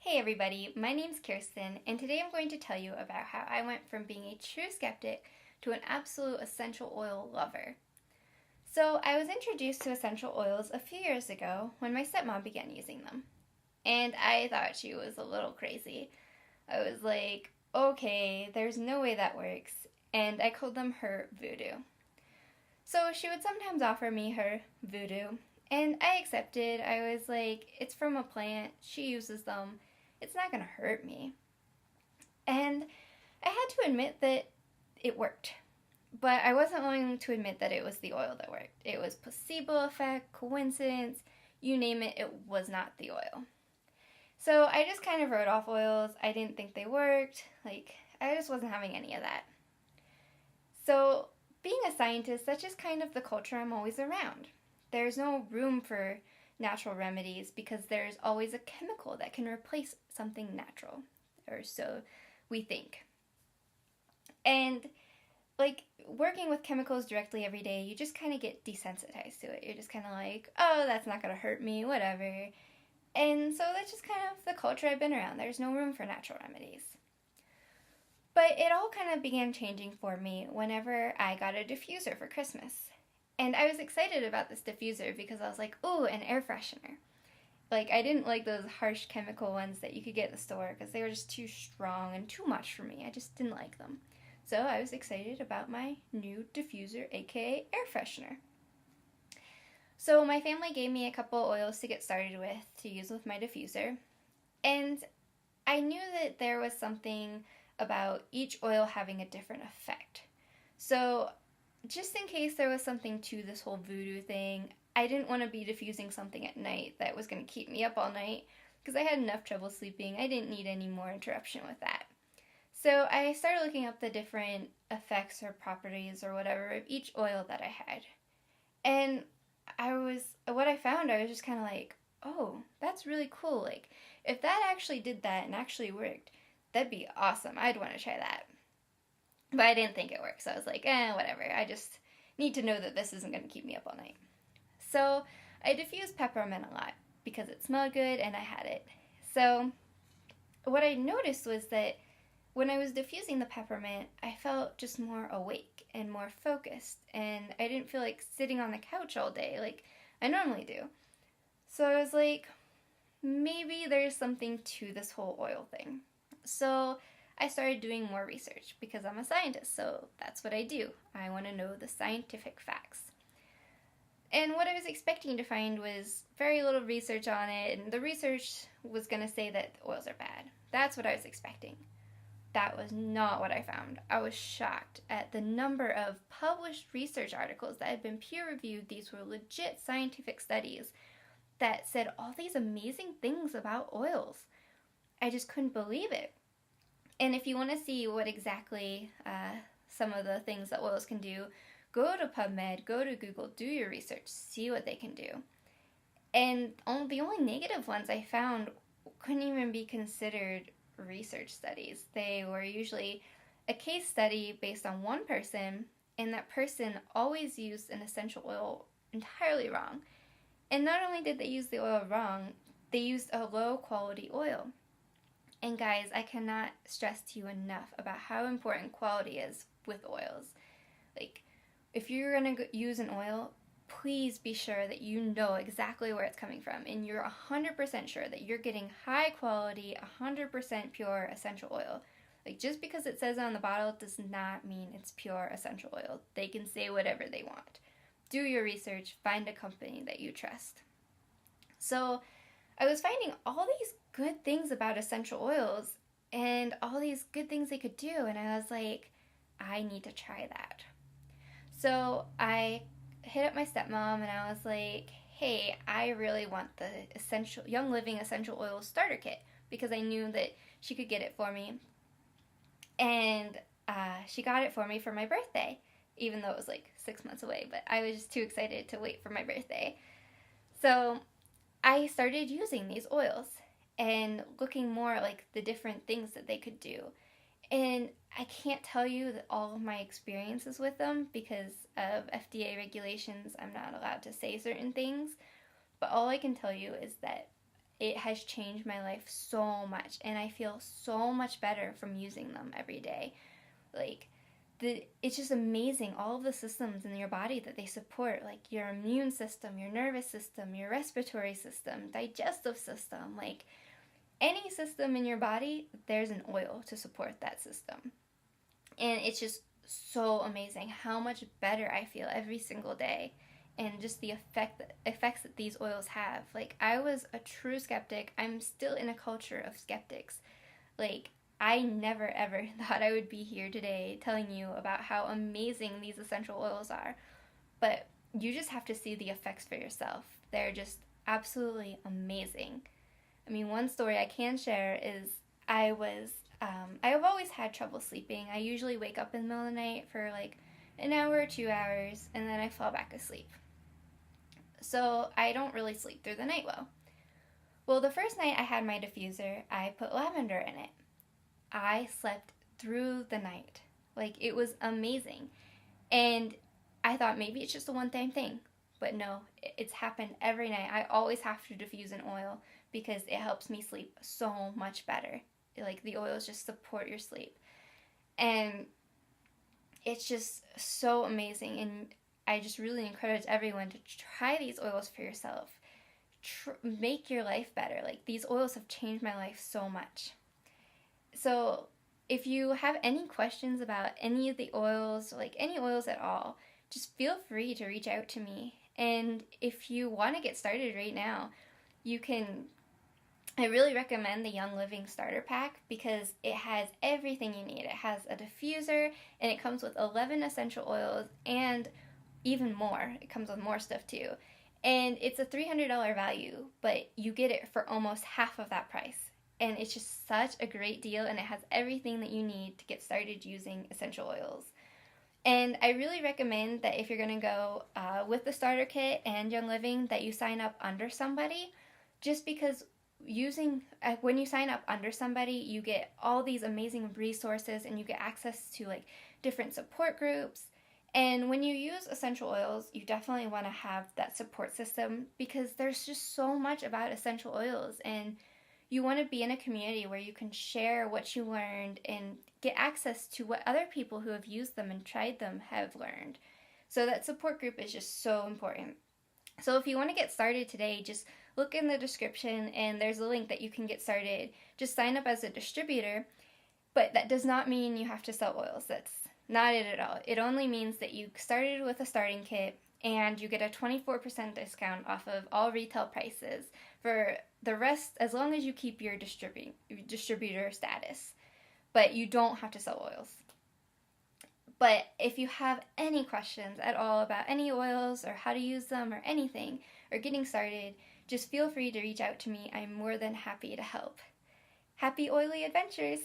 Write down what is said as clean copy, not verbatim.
Hey everybody, my name's Kirsten, and today I'm going to tell you about how I went from being a true skeptic to an absolute essential oil lover. So, I was introduced to essential oils a few years ago when my stepmom began using them. And I thought she was a little crazy. I was like, okay, there's no way that works. And I called them her voodoo. So, she would sometimes offer me her voodoo, and I accepted. I was like, it's from a plant, she uses them, it's not gonna hurt me. And I had to admit that it worked. But I wasn't willing to admit that it was the oil that worked. It was placebo effect, coincidence, you name it, it was not the oil. So I just kind of wrote off oils. I didn't think they worked. I just wasn't having any of that. So, being a scientist, that's just kind of the culture I'm always around. There's no room for natural remedies because there's always a chemical that can replace something natural, or so we think. And working with chemicals directly every day, you just kind of get desensitized to it. You're just kind of like, oh, that's not going to hurt me, whatever. And so that's just kind of the culture I've been around. There's no room for natural remedies. But it all kind of began changing for me whenever I got a diffuser for Christmas. And I was excited about this diffuser because I was like, ooh, an air freshener. I didn't like those harsh chemical ones that you could get at the store because they were just too strong and too much for me. I just didn't like them. So I was excited about my new diffuser, aka air freshener. So my family gave me a couple oils to get started with to use with my diffuser. And I knew that there was something about each oil having a different effect. So just in case there was something to this whole voodoo thing, I didn't want to be diffusing something at night that was going to keep me up all night because I had enough trouble sleeping. I didn't need any more interruption with that. So I started looking up the different effects or properties or whatever of each oil that I had. And what I found, I was just kind of like, oh, that's really cool. If that actually did that and actually worked, that'd be awesome. I'd want to try that. But I didn't think it worked, so I was like, whatever. I just need to know that this isn't going to keep me up all night. So I diffused peppermint a lot because it smelled good and I had it. So what I noticed was that when I was diffusing the peppermint, I felt just more awake and more focused, and I didn't feel like sitting on the couch all day like I normally do. So I was like, maybe there's something to this whole oil thing. So I started doing more research because I'm a scientist, so that's what I do. I want to know the scientific facts. And what I was expecting to find was very little research on it, and the research was going to say that oils are bad. That's what I was expecting. That was not what I found. I was shocked at the number of published research articles that had been peer-reviewed. These were legit scientific studies that said all these amazing things about oils. I just couldn't believe it. And if you want to see what exactly some of the things that oils can do, go to PubMed, go to Google, do your research, see what they can do. And the only negative ones I found couldn't even be considered research studies. They were usually a case study based on one person, and that person always used an essential oil entirely wrong. And not only did they use the oil wrong, they used a low quality oil. And guys, I cannot stress to you enough about how important quality is with oils. If you're going to use an oil, please be sure that you know exactly where it's coming from and you're 100% sure that you're getting high quality, 100% pure essential oil. Just because it says it on the bottle does not mean it's pure essential oil. They can say whatever they want. Do your research, find a company that you trust. So I was finding all these good things about essential oils and all these good things they could do, and I was like, I need to try that. So I hit up my stepmom and I was like, hey, I really want the Young Living Essential Oil Starter Kit because I knew that she could get it for me. And she got it for me for my birthday, even though it was 6 months away, but I was just too excited to wait for my birthday. So I started using these oils and looking more at the different things that they could do. And I can't tell you that all of my experiences with them because of FDA regulations. I'm not allowed to say certain things. But all I can tell you is that it has changed my life so much, and I feel so much better from using them every day. Like, it's just amazing, all of the systems in your body that they support, like your immune system, your nervous system, your respiratory system, digestive system, like any system in your body, there's an oil to support that system. And it's just so amazing how much better I feel every single day, and just the effects that these oils have. Like, I was a true skeptic. I'm still in a culture of skeptics. Like, I never ever thought I would be here today telling you about how amazing these essential oils are. But you just have to see the effects for yourself. They're just absolutely amazing. I mean, one story I can share is I've always had trouble sleeping. I usually wake up in the middle of the night for like an hour or 2 hours, and then I fall back asleep. So I don't really sleep through the night well. Well, the first night I had my diffuser, I put lavender in it. I slept through the night. Like, it was amazing. And I thought maybe it's just a one-time thing. But no, it's happened every night. I always have to diffuse an oil because it helps me sleep so much better. Like, the oils just support your sleep. And it's just so amazing. And I just really encourage everyone to try these oils for yourself. Make your life better. Like, these oils have changed my life so much. So if you have any questions about any of the oils, like any oils at all, just feel free to reach out to me. And if you want to get started right now, I really recommend the Young Living Starter Pack because it has everything you need. It has a diffuser, and it comes with 11 essential oils and even more. It comes with more stuff too. And it's a $300 value, but you get it for almost half of that price. And it's just such a great deal, and it has everything that you need to get started using essential oils. And I really recommend that if you're going to go with the starter kit and Young Living, that you sign up under somebody, just because when you sign up under somebody, you get all these amazing resources, and you get access to like different support groups. And when you use essential oils, you definitely want to have that support system, because there's just so much about essential oils, and you want to be in a community where you can share what you learned and get access to what other people who have used them and tried them have learned. So that support group is just so important. So if you want to get started today, just look in the description, and there's a link that you can get started. Just sign up as a distributor, but that does not mean you have to sell oils. That's not it at all. It only means that you started with a starting kit, and you get a 24% discount off of all retail prices for the rest, as long as you keep your distributor status. But you don't have to sell oils. But if you have any questions at all about any oils or how to use them or anything, or getting started, just feel free to reach out to me. I'm more than happy to help. Happy oily adventures!